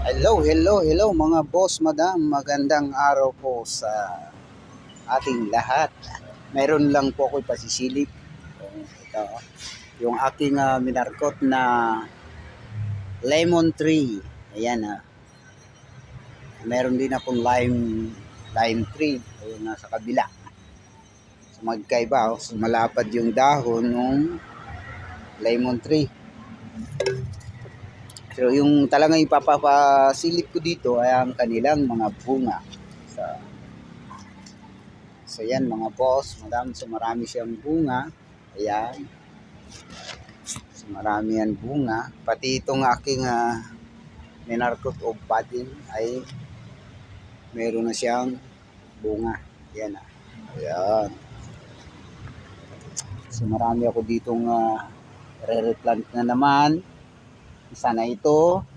Hello mga boss, madam. Magandang araw po sa ating lahat. Meron lang po ako pasisilip. Ito, yung aking minarkot na lemon tree. Ayan meron din akong lime tree. Ayun, nasa kabila. So, magkaiba. So, malapad yung dahon ng lemon tree. So yung talagang ipapasilip ko dito ay ang kanilang mga bunga. So yan mga boss, madam, so marami siyang bunga. Ayan. So marami yan bunga. Pati itong aking minarkot o budding ay meron na siyang bunga. Ayan Ayan. So marami ako ditong re-replant na naman. Isa na ito.